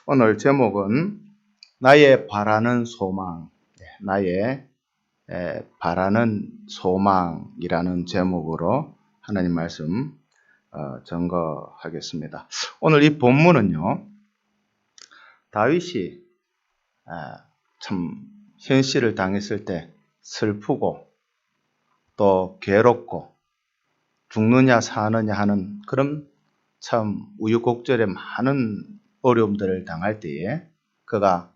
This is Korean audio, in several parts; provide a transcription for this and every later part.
오늘 제목은 나의 바라는 소망, 나의 바라는 소망이라는 제목으로 하나님 말씀 증거하겠습니다. 오늘 이 본문은요, 다윗이 참 현실을 당했을 때 슬프고 또 괴롭고 죽느냐 사느냐 하는 그런 참 우유곡절에 많은 어려움들을 당할 때에 그가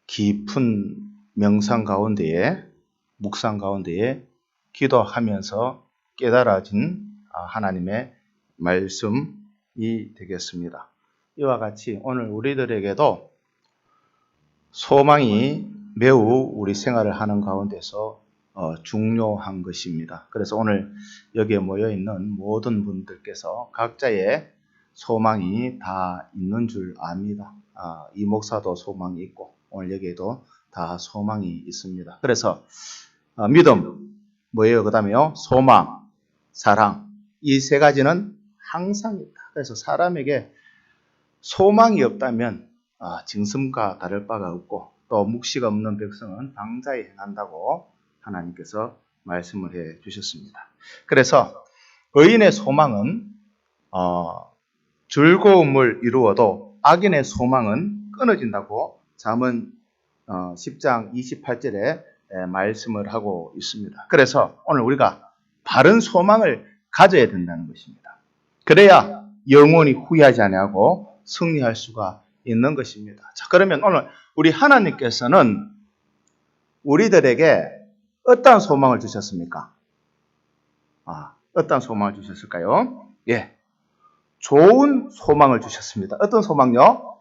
깊은 명상 가운데에 묵상 가운데에 기도하면서 깨달아진 하나님의 말씀이 되겠습니다. 이와 같이 오늘 우리들에게도 소망이 매우 우리 생활을 하는 가운데서 중요한 것입니다. 그래서 오늘 여기에 모여있는 모든 분들께서 각자의 소망이 다 있는 줄 압니다. 이 목사도 소망이 있고 오늘 여기에도 다 소망이 있습니다. 그래서 믿음, 뭐예요? 그 다음에요, 소망, 사랑, 이 세 가지는 항상 있다. 그래서 사람에게 소망이 없다면 짐승과 다를 바가 없고 또 묵시가 없는 백성은 방자에 행한다고 하나님께서 말씀을 해 주셨습니다. 그래서 의인의 소망은 즐거움을 이루어도 악인의 소망은 끊어진다고 잠언 10장 28절에 말씀을 하고 있습니다. 그래서 오늘 우리가 바른 소망을 가져야 된다는 것입니다. 그래야 영원히 후회하지 아니하고 승리할 수가 있는 것입니다. 자, 그러면 오늘 우리 하나님께서는 우리들에게 어떤 소망을 주셨습니까? 어떤 소망을 주셨을까요? 좋은 소망을 주셨습니다. 어떤 소망요?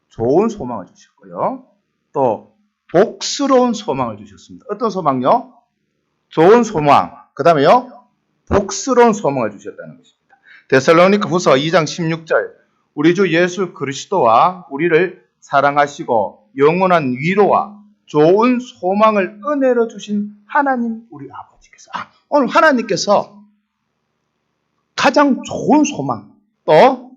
좋은 소망을 주셨고요. 또 복스러운 소망을 주셨습니다. 어떤 소망요? 좋은 소망. 그 다음에요, 복스러운 소망을 주셨다는 것입니다. 데살로니가 후서 2장 16절, 우리 주 예수 그리스도와 우리를 사랑하시고 영원한 위로와 좋은 소망을 은혜로 주신 하나님 우리 아버지께서, 오늘 하나님께서 가장 좋은 소망, 또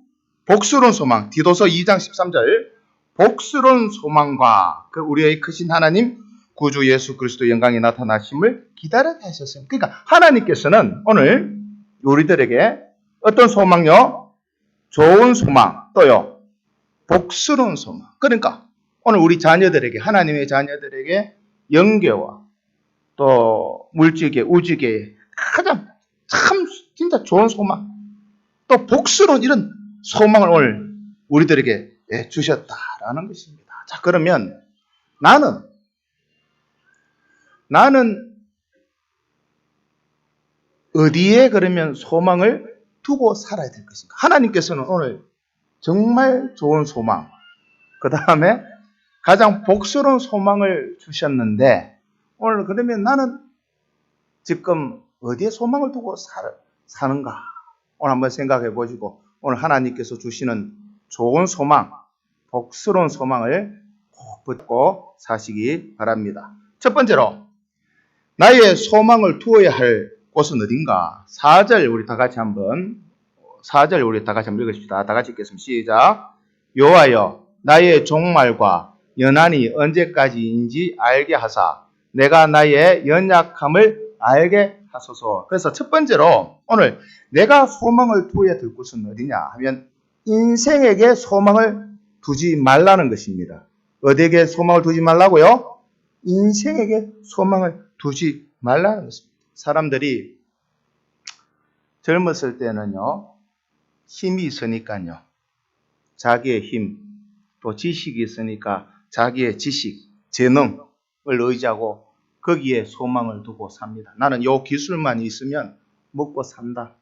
복스러운 소망, 디도서 2장 13절, 복스러운 소망과 그 우리의 크신 하나님 구주 예수 그리스도 영광이 나타나심을 기다리게 하셨습니다. 그러니까 하나님께서는 오늘 우리들에게 어떤 소망요? 좋은 소망, 또요 복스러운 소망. 그러니까 오늘 우리 자녀들에게, 하나님의 자녀들에게 영계와 또 물질계, 우주계에 가장 참 진짜 좋은 소망, 또 복스러운 이런 소망을 오늘 우리들에게 주셨다라는 것입니다. 자, 그러면 나는 어디에 그러면 소망을 두고 살아야 될 것인가? 하나님께서는 오늘 정말 좋은 소망, 그 다음에 가장 복스러운 소망을 주셨는데, 오늘 그러면 나는 지금 어디에 소망을 두고 사는가? 오늘 한번 생각해 보시고 오늘 하나님께서 주시는 좋은 소망, 복스러운 소망을 꼭 붙고 사시기 바랍니다. 첫 번째로 나의 소망을 두어야 할 곳은 어딘가? 4절 우리 다 같이 한번 읽으십시다. 다 같이 읽겠습니다. 시작. 여호와여, 나의 종말과 연한이 언제까지인지 알게 하사 내가 나의 연약함을 알게 하소서. 그래서 첫 번째로 오늘 내가 소망을 두어야 될 곳은 어디냐 하면 인생에게 소망을 두지 말라는 것입니다. 어디에게 소망을 두지 말라고요? 인생에게 소망을 두지 말라는 것입니다. 사람들이 젊었을 때는요, 힘이 있으니까요, 자기의 힘, 또 지식이 있으니까 자기의 지식, 재능을 의지하고 거기에 소망을 두고 삽니다. 나는 요 기술만 있으면 먹고 산다.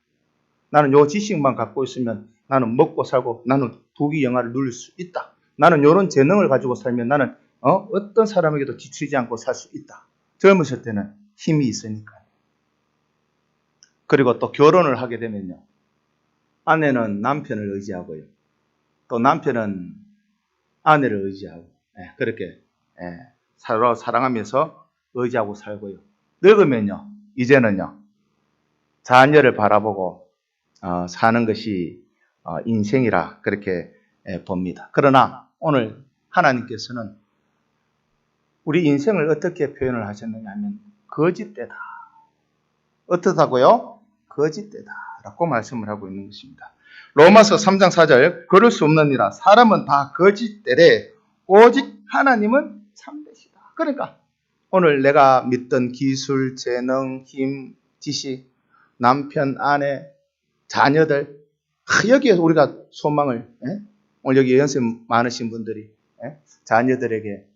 나는 요 지식만 갖고 있으면 나는 먹고 살고 나는 부귀영화를 누릴 수 있다. 나는 요런 재능을 가지고 살면 나는 어떤 사람에게도 지치지 않고 살 수 있다. 젊으실 때는 힘이 있으니까요. 그리고 또 결혼을 하게 되면요, 아내는 남편을 의지하고요, 또 남편은 아내를 의지하고, 그렇게 서로 사랑하면서 의지하고 살고요. 늙으면요, 이제는요, 자녀를 바라보고 사는 것이 인생이라 그렇게 봅니다. 그러나 오늘 하나님께서는 우리 인생을 어떻게 표현을 하셨느냐 하면 거짓되다. 어떻다고요? 거짓되다 라고 말씀을 하고 있는 것입니다. 로마서 3장 4절 그럴 수 없느니라 사람은 다 거짓되래 오직 하나님은 참되시다. 그러니까 오늘 내가 믿던 기술, 재능, 힘, 지식, 남편, 아내, 자녀들 여기에 우리가 소망을 오늘 여기 연세 많으신 분들이 자녀들에게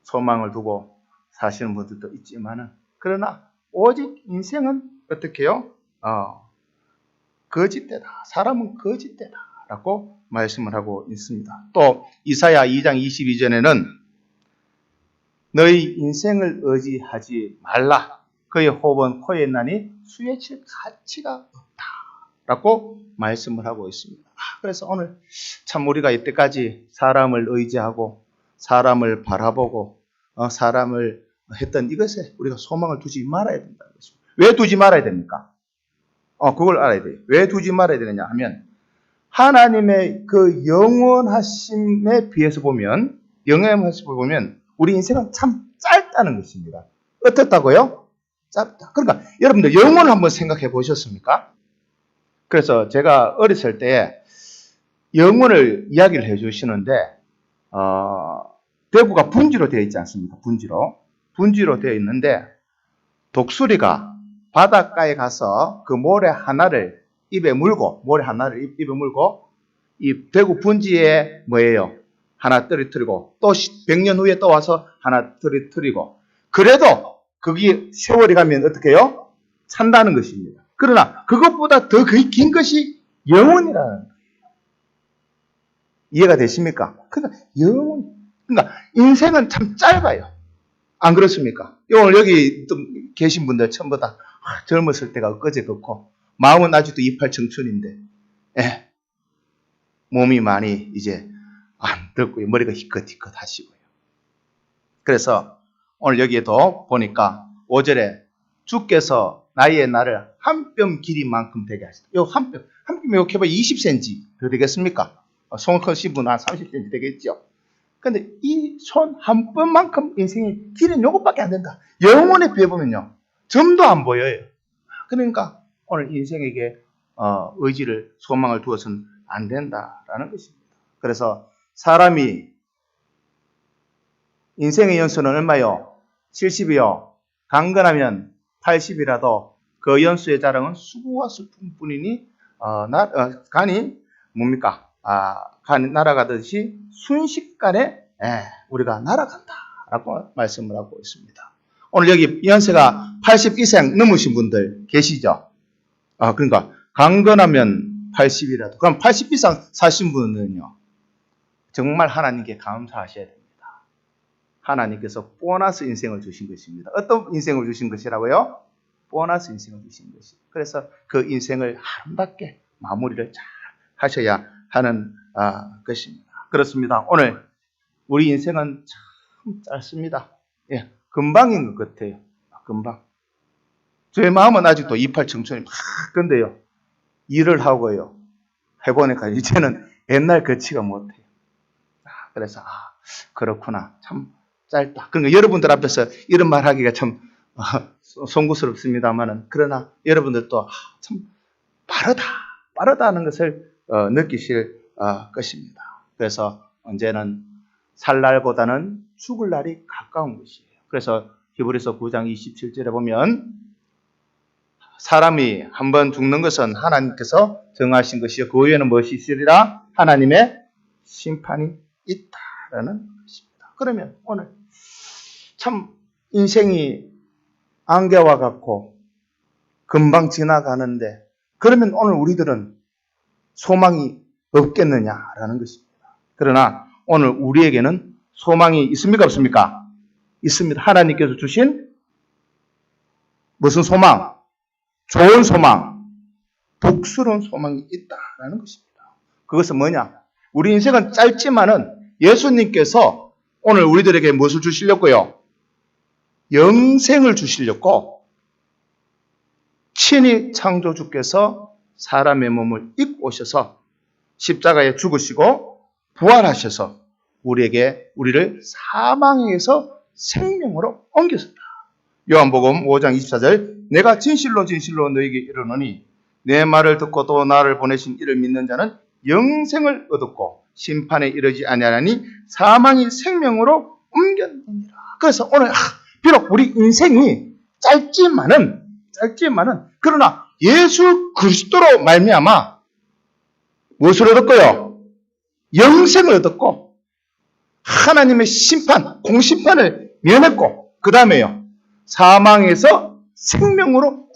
소망을 두고 사시는 분들도 있지만은 그러나 오직 인생은 어떻게 해요? 거짓되다. 사람은 거짓되다 라고 말씀을 하고 있습니다. 또 이사야 2장 22절에는 너희 인생을 의지하지 말라. 그의 호흡은 코에 있나니 수에칠 가치가 없다 라고 말씀을 하고 있습니다. 그래서 오늘 참 우리가 이때까지 사람을 의지하고 사람을 바라보고 사람을 했던 이것에 우리가 소망을 두지 말아야 된다는 것입니다. 왜 두지 말아야 됩니까? 그걸 알아야 돼요. 왜 두지 말아야 되느냐 하면 하나님의 그 영원하심에 비해서 보면 우리 인생은 참 짧다는 것입니다. 어떻다고요? 짧다. 그러니까 여러분들 영혼을 한번 생각해 보셨습니까? 그래서 제가 어렸을 때 영혼을 이야기를 해 주시는데 대구가 분지로 되어 있지 않습니까? 분지로 되어 있는데 독수리가 바닷가에 가서 그 모래 하나를 입에 물고 이 대구 분지에 뭐예요? 하나 떨어뜨리고 또 100년 후에 또 와서 하나 떨어뜨리고 그래도 그게 세월이 가면 어떻게 해요? 산다는 것입니다. 그러나 그것보다 더 긴 것이 영혼이라는 거예요. 이해가 되십니까? 그러니까 그러니까 인생은 참 짧아요. 안 그렇습니까? 오늘 여기 또 계신 분들 전부 다 젊었을 때가 엊그제 그렇고 마음은 아직도 이팔 청춘인데 몸이 많이 이제 안 들고요. 머리가 희끗희끗 하시고요. 그래서 오늘 여기에도 보니까 5절에 주께서 나의 날을 한 뼘 길이만큼 되게 하시다. 요 한 뼘 이렇게 해봐 20cm 더 되겠습니까? 손 크신 분은 한 30cm 되겠죠. 근데 이 손 한 뼘만큼 인생의 길이는 요것밖에 안 된다. 영혼에 비해보면요. 점도 안 보여요. 그러니까 오늘 인생에게 의지를 소망을 두어서는 안 된다라는 것입니다. 그래서 사람이 인생의 연수는 얼마요? 70이요. 강건하면 80이라도 그 연수의 자랑은 수고와 슬픔뿐이니 간이 뭡니까? 간이 날아가듯이 순식간에 우리가 날아간다라고 말씀을 하고 있습니다. 오늘 여기 연세가 80 이상 넘으신 분들 계시죠? 그러니까 강건하면 80이라도 그럼 80 이상 사신 분은요. 정말 하나님께 감사하셔야 됩니다. 하나님께서 보너스 인생을 주신 것입니다. 어떤 인생을 주신 것이라고요? 보너스 인생을 주신 것이. 그래서 그 인생을 아름답게 마무리를 잘 하셔야 하는 것입니다. 그렇습니다. 오늘 우리 인생은 참 짧습니다. 금방인 것 같아요. 금방. 제 마음은 아직도 이팔 청춘이 막 근데요. 일을 하고요. 해보니까 이제는 옛날 거치가 못해요. 그래서 그렇구나. 참 짧다. 그러니까 여러분들 앞에서 이런 말 하기가 참 송구스럽습니다만은 그러나 여러분들도 참 빠르다는 것을 느끼실 것입니다. 그래서 언제는 살 날보다는 죽을 날이 가까운 것이에요. 그래서 히브리서 9장 27절에 보면 사람이 한번 죽는 것은 하나님께서 정하신 것이요 그 후에는 무엇이 있으리라? 하나님의 심판이 있다라는 것입니다. 그러면 오늘 참 인생이 안개와 같고 금방 지나가는데 그러면 오늘 우리들은 소망이 없겠느냐라는 것입니다. 그러나 오늘 우리에게는 소망이 있습니까? 없습니까? 있습니다. 하나님께서 주신 무슨 소망? 좋은 소망, 복스러운 소망이 있다라는 것입니다. 그것은 뭐냐? 우리 인생은 짧지만은 예수님께서 오늘 우리들에게 무엇을 주시려고요? 영생을 주시려고 친히 창조주께서 사람의 몸을 입고 오셔서 십자가에 죽으시고 부활하셔서 우리를 사망에서 생명으로 옮기셨다. 요한복음 5장 24절 내가 진실로 진실로 너에게 이르노니 내 말을 듣고 또 나를 보내신 이를 믿는 자는 영생을 얻었고 심판에 이르지 아니하나니 사망이 생명으로 옮겼느니라. 그래서 오늘 비록 우리 인생이 짧지만은 그러나 예수 그리스도로 말미암아 무엇을 얻었고요? 영생을 얻었고 하나님의 심판, 공심판을 면했고 그 다음에요. 사망에서 생명으로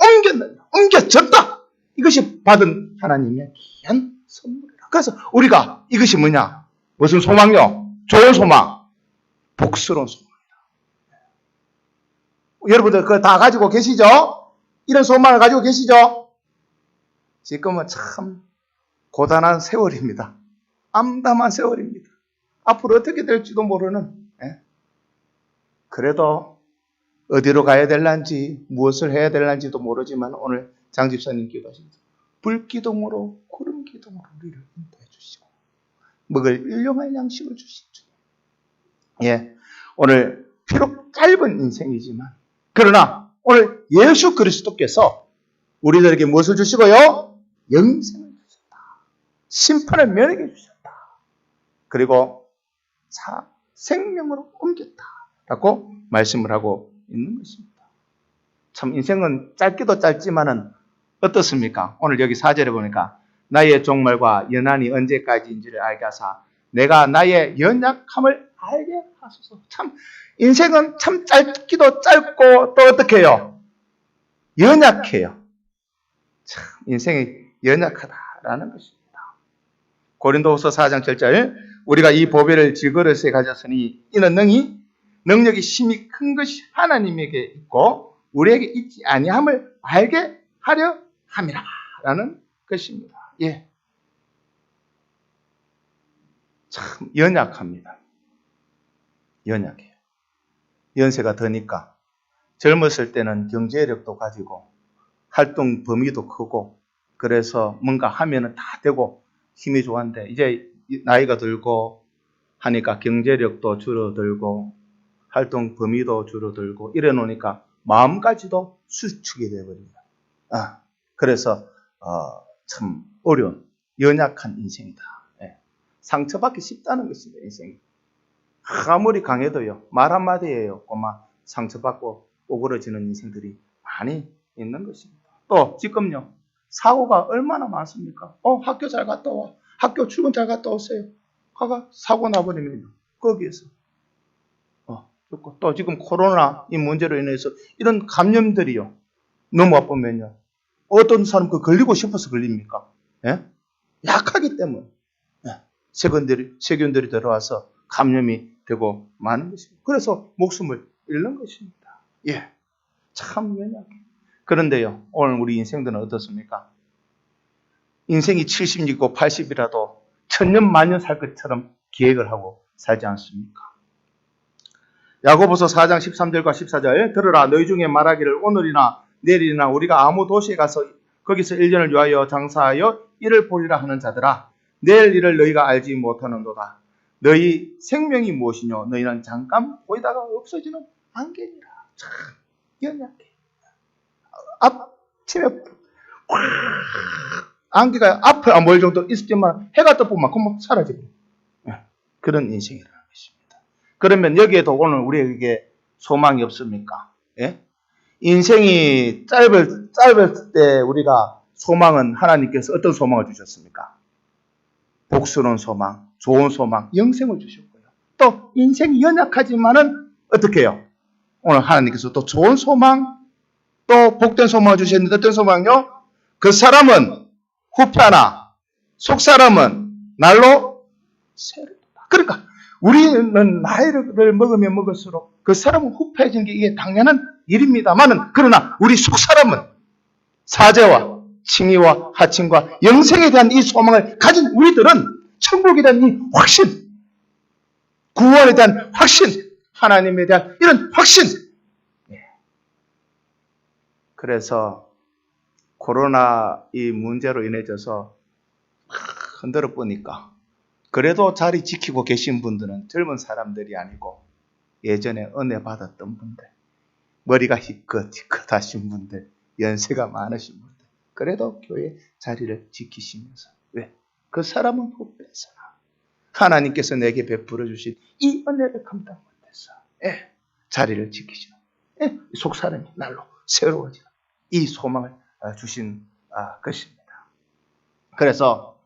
옮겨졌다. 이것이 받은 하나님의 귀한 선물이라. 그래서 우리가 이것이 뭐냐? 무슨 소망이요? 좋은 소망, 복스러운 소망이다. 여러분들 그거 다 가지고 계시죠? 이런 소망을 가지고 계시죠? 지금은 참 고단한 세월입니다. 암담한 세월입니다. 앞으로 어떻게 될지도 모르는. 그래도 어디로 가야 될란지 무엇을 해야 될란지도 모르지만 오늘 장 집사님 기도하십니다. 불기둥으로 구름기둥으로 우리를 인도해 주시고 먹을 일용할 양식을 주시죠. 오늘 비록 짧은 인생이지만 그러나 오늘 예수 그리스도께서 우리들에게 무엇을 주시고요? 영생을 주셨다. 심판을 면하게 주셨다. 그리고 생명으로 옮겼다. 라고 말씀을 하고 있는 것입니다. 참 인생은 짧기도 짧지만은 어떻습니까? 오늘 여기 4절에 보니까 나의 종말과 연한이 언제까지인지를 알게 하사 내가 나의 연약함을 알게 하소서. 참 인생은 참 짧기도 짧고 또 어떻게 해요? 연약해요. 참 인생이 연약하다라는 것입니다. 고린도후서 4장 7절 우리가 이 보배를 질그릇에 가졌으니 이는 능력이 심히 큰 것이 하나님에게 있고 우리에게 있지 아니함을 알게 하려 함이라 라는 것입니다. 참 연약합니다. 연약해요. 연세가 드니까 젊었을 때는 경제력도 가지고 활동 범위도 크고 그래서 뭔가 하면은 다 되고 힘이 좋았는데 이제 나이가 들고 하니까 경제력도 줄어들고 활동 범위도 줄어들고 이래 놓으니까 마음까지도 수축이 되어버립니다. 그래서 참 어려운 연약한 인생이다. 상처받기 쉽다는 것입니다. 인생이. 아무리 강해도요. 말 한마디에요. 꼬마 상처받고 오그러지는 인생들이 많이 있는 것입니다. 또 지금요. 사고가 얼마나 많습니까? 학교 잘 갔다 와. 학교 출근 잘 갔다 오세요. 사고 나버리면 거기에서 또 지금 코로나 이 문제로 인해서 이런 감염들이요. 너무 아프면요. 어떤 사람 걸리고 싶어서 걸립니까? 약하기 때문에 세균들이 들어와서 감염이 되고 마는 것입니다. 그래서 목숨을 잃는 것입니다. 참 연약해. 그런데요. 오늘 우리 인생들은 어떻습니까? 인생이 70이고 80이라도 천년 만년 살 것처럼 계획을 하고 살지 않습니까? 야고보서 4장 13절과 14절 들으라 너희 중에 말하기를 오늘이나 내일이나 우리가 아무 도시에 가서 거기서 1년을 유하여 장사하여 이를 보리라 하는 자들아 내일 일을 너희가 알지 못하는도다. 너희 생명이 무엇이뇨? 너희는 잠깐 보이다가 없어지는 안개니라. 참 연약해. 아침에 안개가 앞을 안 보일 정도로 있었지만 해가 떠보면 금방 사라지고 그런 인생이라는 것입니다. 그러면 여기에도 오늘 우리에게 소망이 없습니까? 인생이 짧을 때 우리가 소망은 하나님께서 어떤 소망을 주셨습니까? 복스러운 소망, 좋은 소망, 영생을 주셨고요. 또 인생이 연약하지만은 어떻게 해요? 오늘 하나님께서 또 좋은 소망, 또 복된 소망을 주셨는데 어떤 소망이요? 그 사람은 후패하나 속 사람은 날로 새롭다. 그러니까 우리는 나이를 먹으면 먹을수록 그 사람은 후패해지는 게 이게 당연한 일입니다만은 그러나 우리 속 사람은 사제와 칭의와 하칭과 영생에 대한 이 소망을 가진 우리들은 천국에 대한 이 확신, 구원에 대한 확신, 하나님에 대한 이런 확신. 그래서 코로나 이 문제로 인해져서 흔들어 보니까 그래도 자리 지키고 계신 분들은 젊은 사람들이 아니고 예전에 은혜 받았던 분들, 머리가 희끗희끗하신 분들, 연세가 많으신 분들, 그래도 교회 자리를 지키시면서, 왜? 그 사람은 후배서 하나님께서 내게 베풀어 주신 이 은혜를 감당 못해서 자리를 지키시는 속사람이 날로 새로워지는 이 소망을 주신 것입니다. 그래서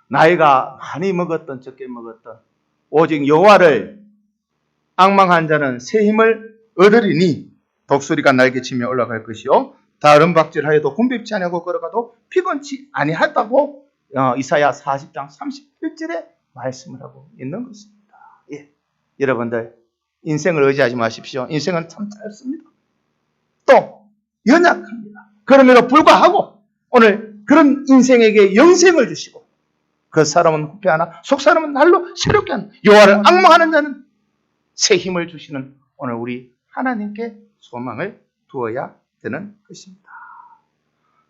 나이가 많이 먹었던 적게 먹었던 오직 여호와를 앙망한 자는 새 힘을 얻으리니 독수리가 날개치며 올라갈 것이요 다른 박질하여도 굼핍치 아니하고 걸어가도 피곤치 아니하다고 이사야 40장 31절에 말씀을 하고 있는 것입니다. 예. 여러분들 인생을 의지하지 마십시오. 인생은 참 짧습니다. 또 연약합니다. 그럼에도 불구하고 오늘 그런 인생에게 영생을 주시고 그 사람은 후패하나 속 사람은 날로 새롭게 하는 여호와를 앙망하는 자는 새 힘을 주시는 오늘 우리 하나님께 소망을 두어야 되는 것입니다.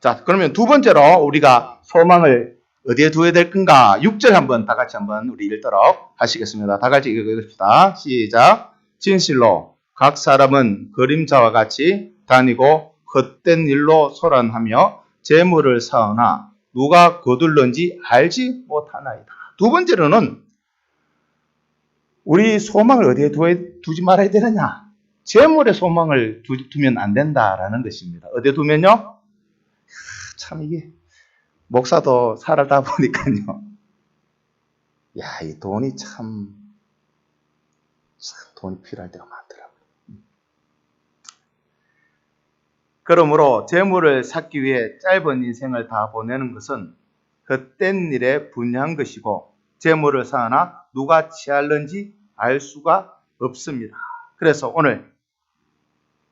자, 그러면 두 번째로 우리가 소망을 어디에 두어야 될 건가? 6절 한번 다 같이 한번 우리 읽도록 하시겠습니다. 다 같이 읽읍시다. 시작. 진실로 각 사람은 그림자와 같이 다니고 헛된 일로 소란하며 재물을 쌓으나 누가 거둘는지 알지 못하나이다. 두 번째로는 우리 소망을 어디에 두지 말아야 되느냐? 재물에 소망을 두면 안 된다라는 것입니다. 어디에 두면요? 참 이게 목사도 살다 보니까요. 야, 이 돈이 참 돈이 필요할 때가 많더라고요. 그러므로 재물을 쌓기 위해 짧은 인생을 다 보내는 것은 헛된 일에 분야한 것이고 재물을 쌓으나 누가 취할는지 알 수가 없습니다. 그래서 오늘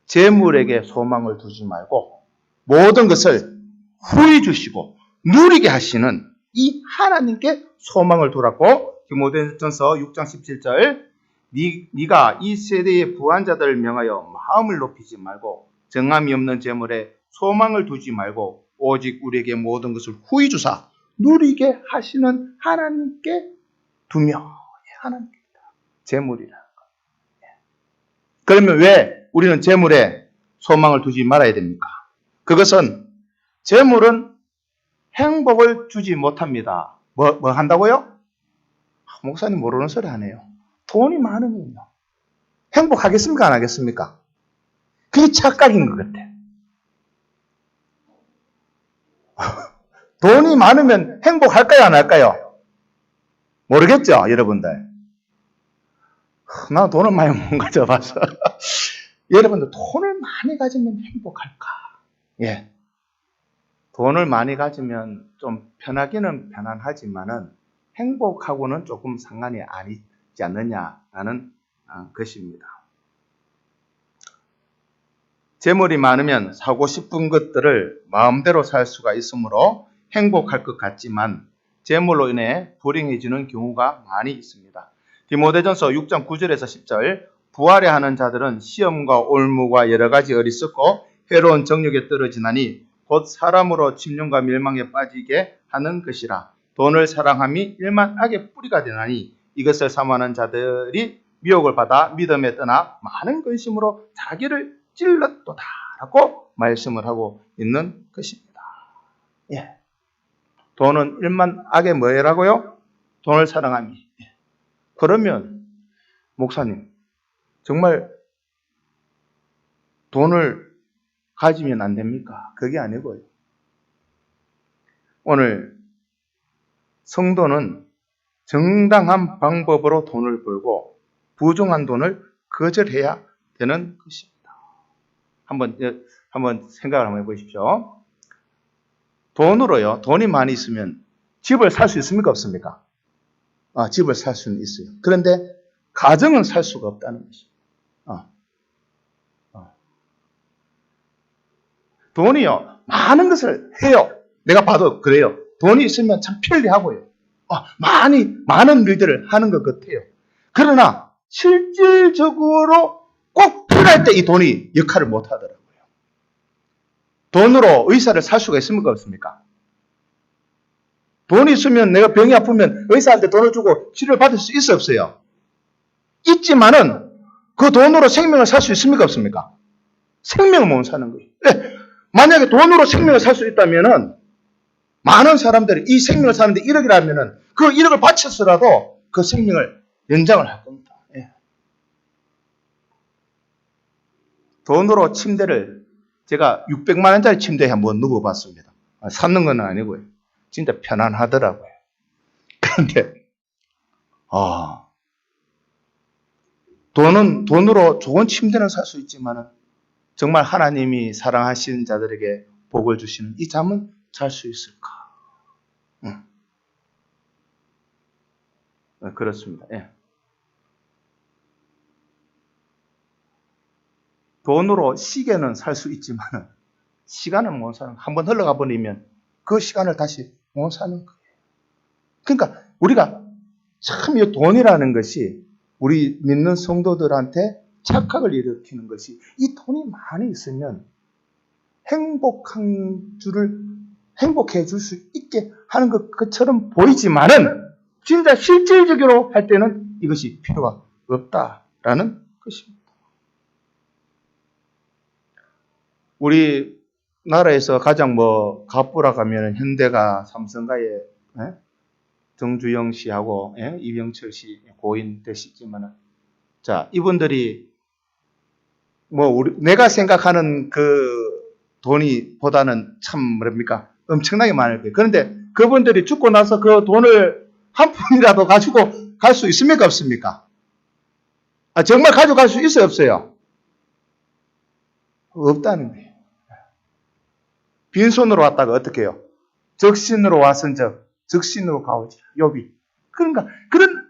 재물에게 소망을 두지 말고 모든 것을 후히 주시고 누리게 하시는 이 하나님께 소망을 두라고 디모데전서 6장 17절 네가 이 세대의 부한 자들을 명하여 마음을 높이지 말고 정함이 없는 재물에 소망을 두지 말고 오직 우리에게 모든 것을 후히 주사 누리게 하시는 하나님께 두며 하나님입니다. 재물이라는 것. 그러면 왜 우리는 재물에 소망을 두지 말아야 됩니까? 그것은 재물은 행복을 주지 못합니다. 뭐 한다고요? 목사님 모르는 소리 하네요. 돈이 많으면요. 행복하겠습니까? 안 하겠습니까? 그게 착각인 것 같아. 돈이 많으면 행복할까요? 안 할까요? 모르겠죠? 여러분들. 나 돈을 많이 못 가져봐서. 여러분들 돈을 많이 가지면 행복할까? 예. 돈을 많이 가지면 좀 편하기는 편안하지만은 행복하고는 조금 상관이 아니지 않느냐라는 것입니다. 재물이 많으면 사고 싶은 것들을 마음대로 살 수가 있으므로 행복할 것 같지만 재물로 인해 불행해지는 경우가 많이 있습니다. 디모데전서 6장 9절에서 10절 부활해 하는 자들은 시험과 올무와 여러 가지 어리석고 해로운 정욕에 떨어지나니 곧 사람으로 침륜과 멸망에 빠지게 하는 것이라. 돈을 사랑함이 일만 악의 뿌리가 되나니 이것을 사모하는 자들이 미혹을 받아 믿음에 떠나 많은 근심으로 자기를 찔렀도다라고 말씀을 하고 있는 것입니다. 예. 돈은 일만 악의 뭐라고요? 돈을 사랑함이. 예. 그러면 목사님 정말 돈을 가지면 안 됩니까? 그게 아니고요. 오늘 성도는 정당한 방법으로 돈을 벌고 부정한 돈을 거절해야 되는 것입니다. 한번 생각을 한번 해보십시오. 돈으로요. 돈이 많이 있으면 집을 살 수 있습니까? 없습니까? 집을 살 수는 있어요. 그런데 가정은 살 수가 없다는 것입니다. 돈이요. 많은 것을 해요. 내가 봐도 그래요. 돈이 있으면 참 편리하고요. 많은 일들을 하는 것 같아요. 그러나 실질적으로 꼭 필요할 때 이 돈이 역할을 못 하더라고요. 돈으로 의사를 살 수가 있습니까? 없습니까? 돈이 있으면 내가 병이 아프면 의사한테 돈을 주고 치료를 받을 수 있어 없어요? 있지만은 그 돈으로 생명을 살 수 있습니까 없습니까? 생명을 못 사는 거예요. 네. 만약에 돈으로 생명을 살 수 있다면은 많은 사람들이 이 생명을 사는데 1억이라면은 그 1억을 바쳐서라도 그 생명을 연장을 할 겁니다. 예. 돈으로 침대를 제가 600만 원짜리 침대에 한번 누워봤습니다. 샀는 건 아니고요. 진짜 편안하더라고요. 그런데 돈으로 좋은 침대는 살 수 있지만 정말 하나님이 사랑하시는 자들에게 복을 주시는 이 잠은 잘 수 있을까? 그렇습니다. 예. 돈으로 시계는 살 수 있지만 시간은 못 사는 거예요. 한번 흘러가 버리면 그 시간을 다시 못 사는 거예요. 그러니까 우리가 참 이 돈이라는 것이 우리 믿는 성도들한테 착각을 일으키는 것이 이 돈이 많이 있으면 행복해 줄 수 있게 하는 것처럼 보이지만은 진짜 실질적으로 할 때는 이것이 필요가 없다라는 것입니다. 우리 나라에서 가장 갑부라고 하면 현대가 삼성가의 정주영 씨하고 이병철 씨 고인 되시지만은 자 이분들이 내가 생각하는 그 돈이보다는 참 엄청나게 많을 거예요. 그런데 그분들이 죽고 나서 그 돈을 한 푼이라도 가지고 갈 수 있습니까 없습니까? 정말 가져갈 수 있어요 없어요? 없다는 거예요. 빈손으로 왔다가 어떻게 해요? 적신으로 왔은즉 적신으로 가오지. 욥이. 그러니까 그런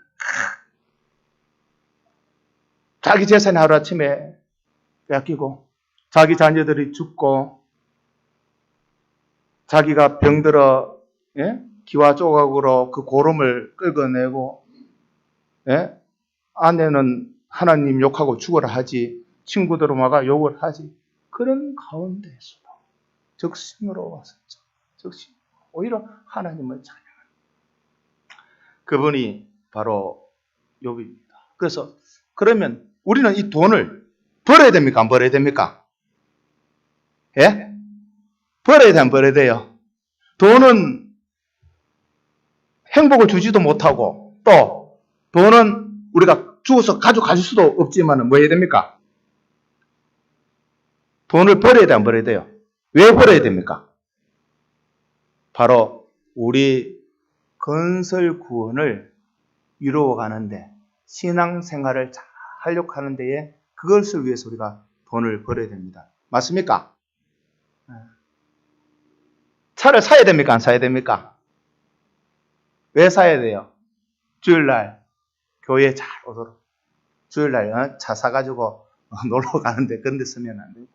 자기 재산이 하루아침에 빼앗기고 자기 자녀들이 죽고 자기가 병들어 기와 조각으로 그 고름을 긁어내고 아내는 하나님 욕하고 죽어라 하지 친구들은 와가 욕을 하지 그런 가운데에서도 적신으로 왔었죠. 적신. 오히려 하나님을 찬양합니다. 그분이 바로 욥입니다. 그래서 그러면 우리는 이 돈을 벌어야 됩니까? 안 벌어야 됩니까? 예? 벌어야 돼, 안 벌어야 돼요? 돈은 행복을 주지도 못하고 또 돈은 우리가 주어서 가져갈 수도 없지만 뭐 해야 됩니까? 돈을 벌어야 돼, 안 벌어야 돼요? 왜 벌어야 됩니까? 바로 우리 건설 구원을 이루어가는데 신앙생활을 잘 하려고 하는 데에 그것을 위해서 우리가 돈을 벌어야 됩니다. 맞습니까? 차를 사야 됩니까? 안 사야 됩니까? 왜 사야 돼요? 주일날 교회 잘 오도록. 주일날 차 사가지고 놀러 가는데 그런 데 쓰면 안 되고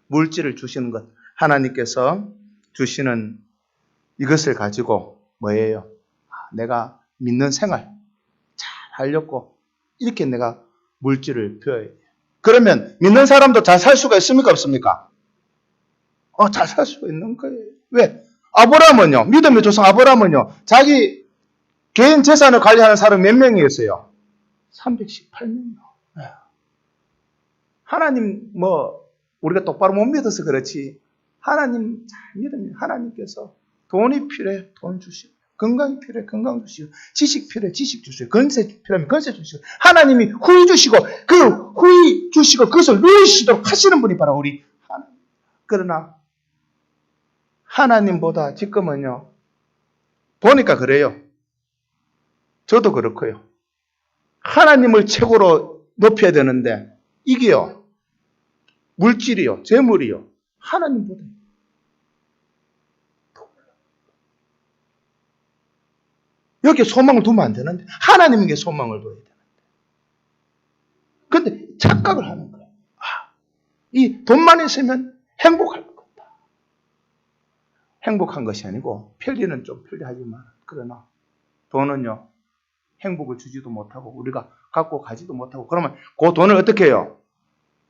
물질을 주시는 것 하나님께서 주시는 이것을 가지고 뭐예요? 내가 믿는 생활 잘 하려고 이렇게 내가 물질을 펴야 돼요. 그러면 믿는 사람도 잘 살 수가 있습니까? 없습니까? 잘 살 수가 있는 거예요. 왜? 아브라함은요. 믿음의 조상 아브라함은요. 자기 개인 재산을 관리하는 사람 몇 명이었어요? 318명이요. 하나님 우리가 똑바로 못 믿어서 그렇지 하나님 잘 믿으면 하나님께서 돈이 필요해 돈 주시고 건강이 필요해 건강 주시고 지식 필요해 지식 주시고 건세 필요하면 건세 주시고 하나님이 후이 주시고 그 후이 주시고 그것을 누리시도록 하시는 분이 바로 우리 하나님. 그러나 하나님보다 지금은요 보니까 그래요. 저도 그렇고요. 하나님을 최고로 높여야 되는데 이게요 물질이요 재물이요 하나님보다 여기에 소망을 두면 안 되는데 하나님에게 소망을 둬야 되는데 근데 착각을 하는 거예요. 이 돈만 있으면 행복할 것 같다. 행복한 것이 아니고 편리는 좀 편리하지만 그러나 돈은요 행복을 주지도 못하고 우리가 갖고 가지도 못하고 그러면 그 돈을 어떻게 해요?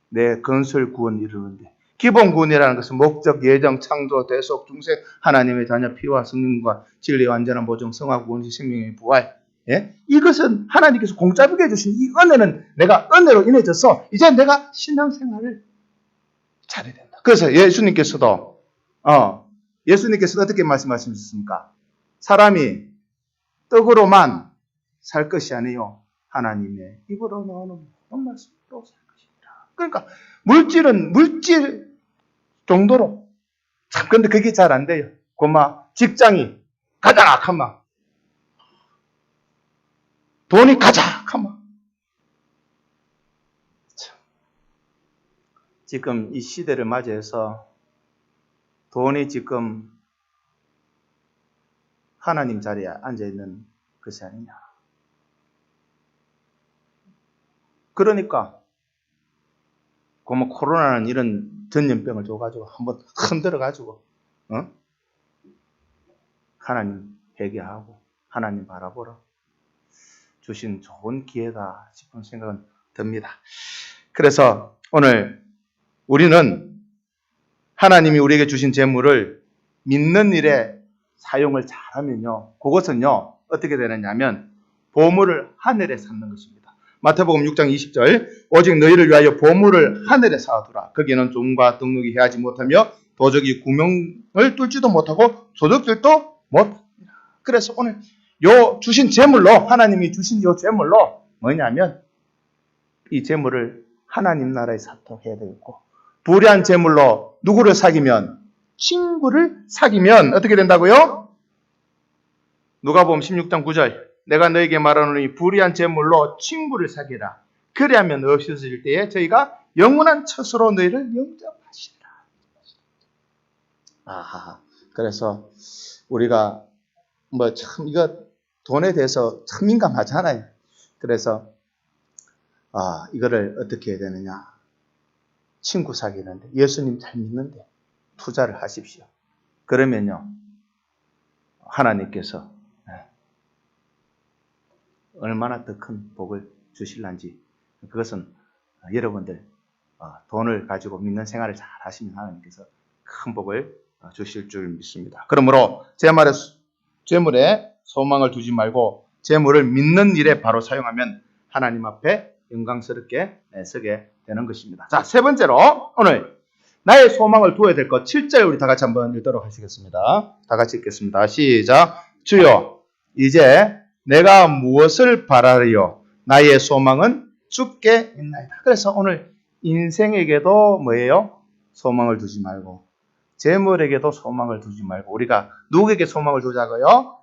내 건설 구원 이루는데 기본구원이라는 것은 목적, 예정, 창조, 대속, 중생, 하나님의 자녀, 피와 성령과 진리의 완전한 보증, 성화, 구원, 생명의 부활. 예? 이것은 하나님께서 공짜롭게 해주신 이 은혜는 내가 은혜로 인해져서 이제 내가 신앙생활을 잘해야 된다. 그래서 예수님께서도 어떻게 말씀하셨습니까? 사람이 떡으로만 살 것이 아니요 하나님의 입으로 나오는 모든 말씀으로 살 것입니다. 그러니까 물질은 물질 정도로 참 근데 그게 잘 안 돼요. 고마 직장이 가자 하면 돈이 가자 하면 지금 이 시대를 맞이해서 돈이 지금 하나님 자리에 앉아있는 것이 아니냐. 그러니까 고마 코로나는 이런 전염병을 줘가지고 한번 흔들어가지고 하나님 회개하고 하나님 바라보라 주신 좋은 기회다 싶은 생각은 듭니다. 그래서 오늘 우리는 하나님이 우리에게 주신 재물을 믿는 일에 사용을 잘하면요. 그것은요. 어떻게 되느냐면 보물을 하늘에 쌓는 것입니다. 마태복음 6장 20절 오직 너희를 위하여 보물을 하늘에 쌓아두라. 거기는 종과 등록이 해하지 못하며 도적이 구멍을 뚫지도 못하고 도둑들도 못합니다. 그래서 오늘 요 주신 재물로 하나님이 주신 요 재물로 뭐냐면 이 재물을 하나님 나라에 쌓도록 해야 되겠고 불의한 재물로 누구를 사귀면 친구를 사귀면 어떻게 된다고요? 누가복음 16장 9절 내가 너에게 말하노니 불의한 재물로 친구를 사귀라. 그리하면 없어질 때에 저희가 영원한 처소로 너희를 영접하시리라. 그래서 우리가 뭐 참 이거 돈에 대해서 참 민감하잖아요. 그래서 이거를 어떻게 해야 되느냐. 친구 사귀는데 예수님 잘 믿는데 투자를 하십시오. 그러면요. 하나님께서 얼마나 더 큰 복을 주실란지 그것은 여러분들 돈을 가지고 믿는 생활을 잘 하시면 하나님께서 큰 복을 주실 줄 믿습니다. 그러므로 재물에 소망을 두지 말고 재물을 믿는 일에 바로 사용하면 하나님 앞에 영광스럽게 서게 되는 것입니다. 자, 세 번째로 오늘 나의 소망을 두어야 될 것 7절 우리 다 같이 한번 읽도록 하시겠습니다. 다 같이 읽겠습니다. 시작. 주여 이제 내가 무엇을 바라리요? 나의 소망은 주께 있나이다. 그래서 오늘 인생에게도 뭐예요? 소망을 두지 말고 재물에게도 소망을 두지 말고 우리가 누구에게 소망을 두자고요?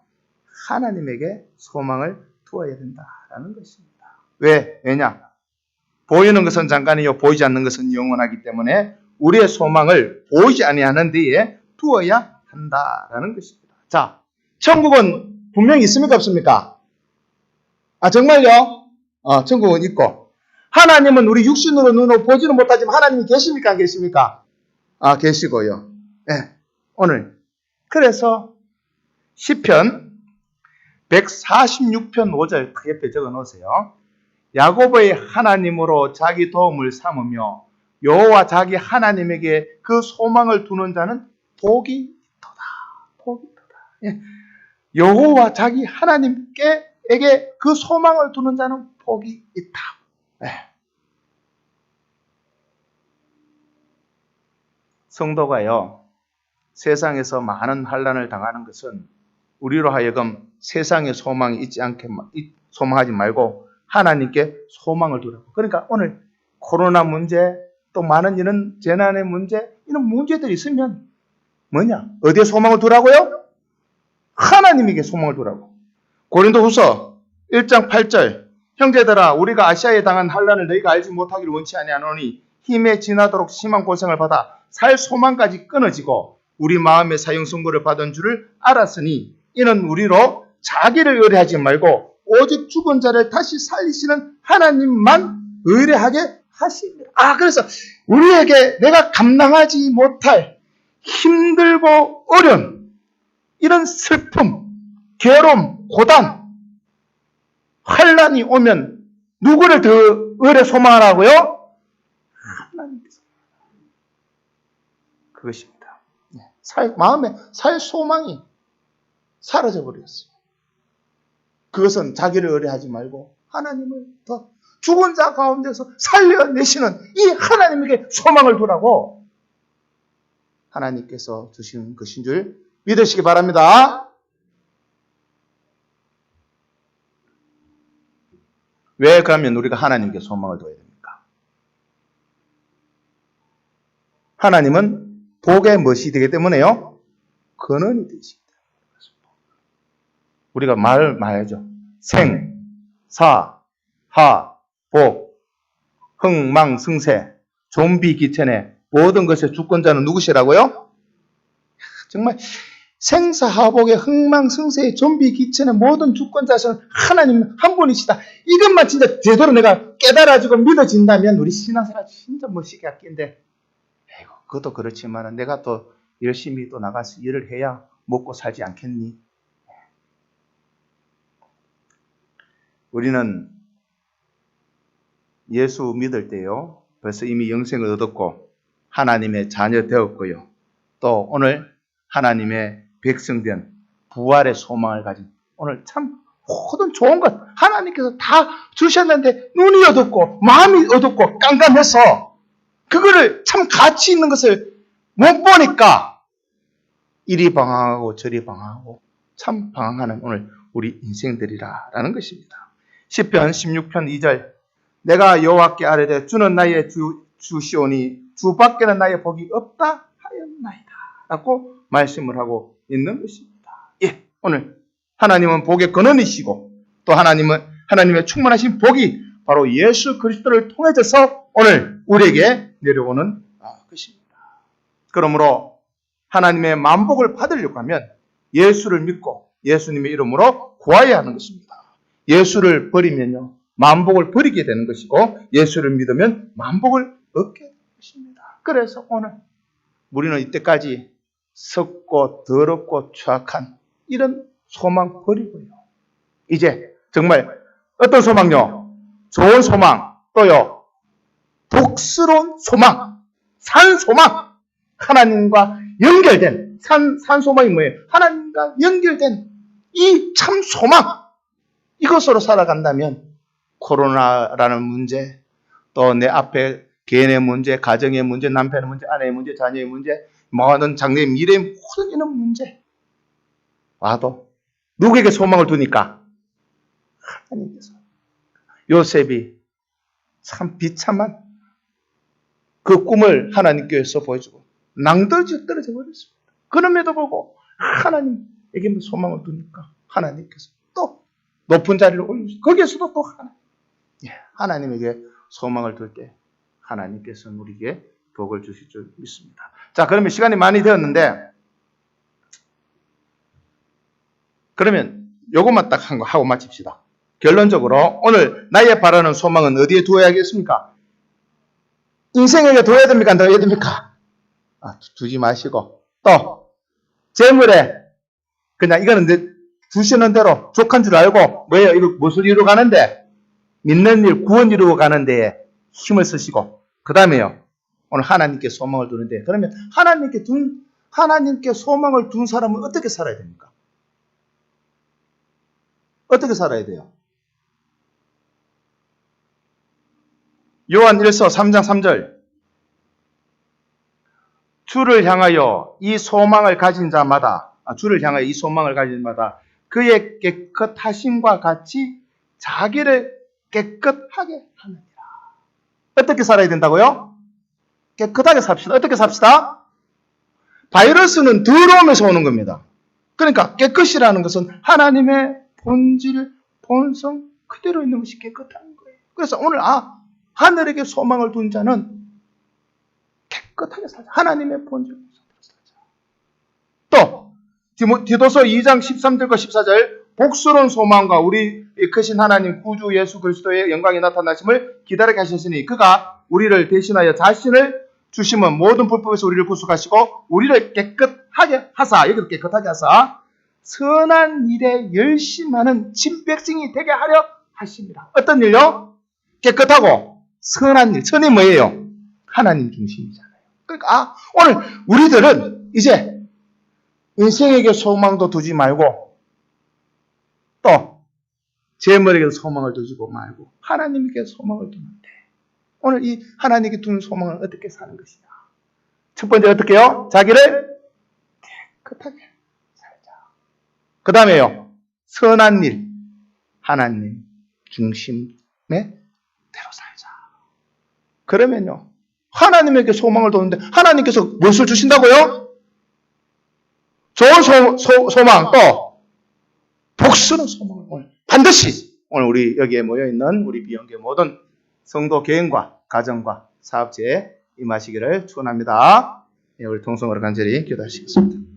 하나님에게 소망을 두어야 된다라는 것입니다. 왜냐? 보이는 것은 잠깐이요 보이지 않는 것은 영원하기 때문에 우리의 소망을 보이지 아니하는 데에 두어야 한다라는 것입니다. 자, 천국은 분명히 있습니까 없습니까? 정말요? 천국은 있고 하나님은 우리 육신으로 눈으로 보지는 못하지만 하나님이 계십니까 안 계십니까? 계시고요. 네, 오늘 그래서 시편 146편 5절 옆에 적어 놓으세요. 야곱의 하나님으로 자기 도움을 삼으며 여호와 자기 하나님에게 그 소망을 두는 자는 복이 있도다. 복이 있도다. 예. 여호와 자기 하나님께에게 그 소망을 두는 자는 복이 있다. 예. 성도가요. 세상에서 많은 환난을 당하는 것은 우리로 하여금 세상에 소망이 있지 않게 소망하지 말고 하나님께 소망을 두라고. 그러니까 오늘 코로나 문제 또 많은 이런 재난의 문제 이런 문제들이 있으면 뭐냐? 어디에 소망을 두라고요? 하나님에게 소망을 두라고. 고린도후서 1장 8절 형제들아 우리가 아시아에 당한 환난을 너희가 알지 못하기를 원치 아니하노니 힘에 지나도록 심한 고생을 받아 살 소망까지 끊어지고 우리 마음의 사형 선고를 받은 줄을 알았으니 이는 우리로 자기를 의뢰하지 말고 오직 죽은 자를 다시 살리시는 하나님만 의뢰하게 하십니다. 그래서 우리에게 내가 감당하지 못할 힘들고 어려운 이런 슬픔, 괴로움, 고단, 환난이 오면 누구를 더 의뢰 소망하라고요? 하나님께서. 그것입니다. 마음에 살 소망이 사라져 버렸어요. 그것은 자기를 의뢰하지 말고 하나님을 더 죽은 자 가운데서 살려내시는 이 하나님에게 소망을 두라고 하나님께서 주신 것인 줄 믿으시기 바랍니다. 왜 그러면 우리가 하나님께 소망을 둬야 됩니까? 하나님은 복의 멋이 되기 때문에요. 근원이 되시기 때문에. 우리가 말해야죠. 생, 사, 하, 복, 흥망승세, 좀비 기천의 모든 것의 주권자는 누구시라고요? 정말 생사하복의 흥망승세의 좀비 기천의 모든 주권자는 하나님 한 분이시다. 이것만 진짜 제대로 내가 깨달아지고 믿어진다면 우리 신앙생활 진짜 멋있게 할 텐데, 그것도 그렇지만 내가 또 열심히 또 나가서 일을 해야 먹고 살지 않겠니? 우리는 예수 믿을 때요, 벌써 이미 영생을 얻었고 하나님의 자녀 되었고요, 또 오늘 하나님의 백성된 부활의 소망을 가진 오늘 참 모든 좋은 것 하나님께서 다 주셨는데 눈이 어둡고 마음이 어둡고 깜깜해서 그거를 참 가치 있는 것을 못 보니까 이리 방황하고 저리 방황하고 참 방황하는 오늘 우리 인생들이라는 것입니다. 시편 16편 2절 내가 여호와께 아뢰되 주는 나의 주시오니 주 밖에는 나의 복이 없다 하였나이다 라고 말씀을 하고 있는 것입니다. 예, 오늘 하나님은 복의 근원이시고 또 하나님의 충만하신 복이 바로 예수 그리스도를 통해져서 오늘 우리에게 내려오는 것입니다. 그러므로 하나님의 만복을 받으려고 하면 예수를 믿고 예수님의 이름으로 구하여야 하는 것입니다. 예수를 버리면요 만복을 버리게 되는 것이고 예수를 믿으면 만복을 얻게 되는 것입니다. 그래서 오늘 우리는 이때까지 썩고 더럽고 추악한 이런 소망 버리고요. 이제 정말 어떤 소망요? 좋은 소망, 또요 복스러운 소망, 산 소망, 하나님과 연결된 산 소망이 뭐예요? 하나님과 연결된 이 참 소망, 이것으로 살아간다면 코로나라는 문제, 또 내 앞에 개인의 문제, 가정의 문제, 남편의 문제, 아내의 문제, 자녀의 문제, 모든 장래의 미래의 모든 이런 문제 와도 누구에게 소망을 두니까? 하나님께서. 요셉이 참 비참한 그 꿈을 하나님께서 보여주고 낭떠러지 떨어져 버렸습니다. 그럼에도 불구하고 하나님에게 소망을 두니까 하나님께서 또 높은 자리를 올리시고 거기에서도 또 하나님에게 소망을 둘 때 하나님께서는 우리에게 복을 주실 줄 믿습니다. 자, 그러면 시간이 많이 되었는데 그러면 요것만 딱 하고 마칩시다. 결론적으로 오늘 나의 바라는 소망은 어디에 두어야겠습니까? 인생에게 두어야 됩니까? 안 두어야 됩니까? 두지 마시고 또 재물에 그냥 이거는 주시는 대로 족한 줄 알고 뭐예요? 이거 무엇을 이루어 가는데? 믿는 일, 구원 이루어 가는 데에 힘을 쓰시고 그 다음에요. 오늘 하나님께 소망을 두는데 그러면 하나님께 소망을 둔 사람은 어떻게 살아야 됩니까? 어떻게 살아야 돼요? 요한 1서 3장 3절 주를 향하여 이 소망을 가진 자마다 그의 깨끗하심과 같이 자기를 깨끗하게 하느니라. 어떻게 살아야 된다고요? 깨끗하게 삽시다. 어떻게 삽시다? 바이러스는 더러움에서 오는 겁니다. 그러니까 깨끗이라는 것은 하나님의 본질, 본성 그대로 있는 것이 깨끗한 거예요. 그래서 오늘 하늘에게 소망을 둔 자는 깨끗하게 살자. 하나님의 본질, 본성대로 살자. 또 디도서 2장 13절과 14절 복스러운 소망과 우리 크신 하나님 구주 예수 그리스도의 영광이 나타나심을 기다리게 하셨으니 그가 우리를 대신하여 자신을 주심은 모든 불법에서 우리를 구속하시고 우리를 깨끗하게 하사, 여기도 깨끗하게 하사 선한 일에 열심하는 진백성이 되게 하려 하십니다. 어떤 일요? 깨끗하고 선한 일. 선이 뭐예요? 하나님 중심이잖아요. 그러니까 오늘 우리들은 이제 인생에게 소망도 두지 말고 또 제 머리에게 소망을 두지고 말고 하나님께 소망을 두면 돼. 오늘 이 하나님께 두는 소망을 어떻게 사는 것이냐. 첫 번째 어떻게 해요? 자기를 깨끗하게 살자. 그 다음에요. 선한 일, 하나님 중심의 대로 살자. 그러면요. 하나님에게 소망을 두는데 하나님께서 무엇을 주신다고요? 좋은 소망 또 복스러운 소망을 오늘 반드시 오늘 우리 여기에 모여있는 우리 비영계 모든 성도 개인과 가정과 사업체에 임하시기를 축원합니다. 우리 통성으로 간절히 기도하시겠습니다.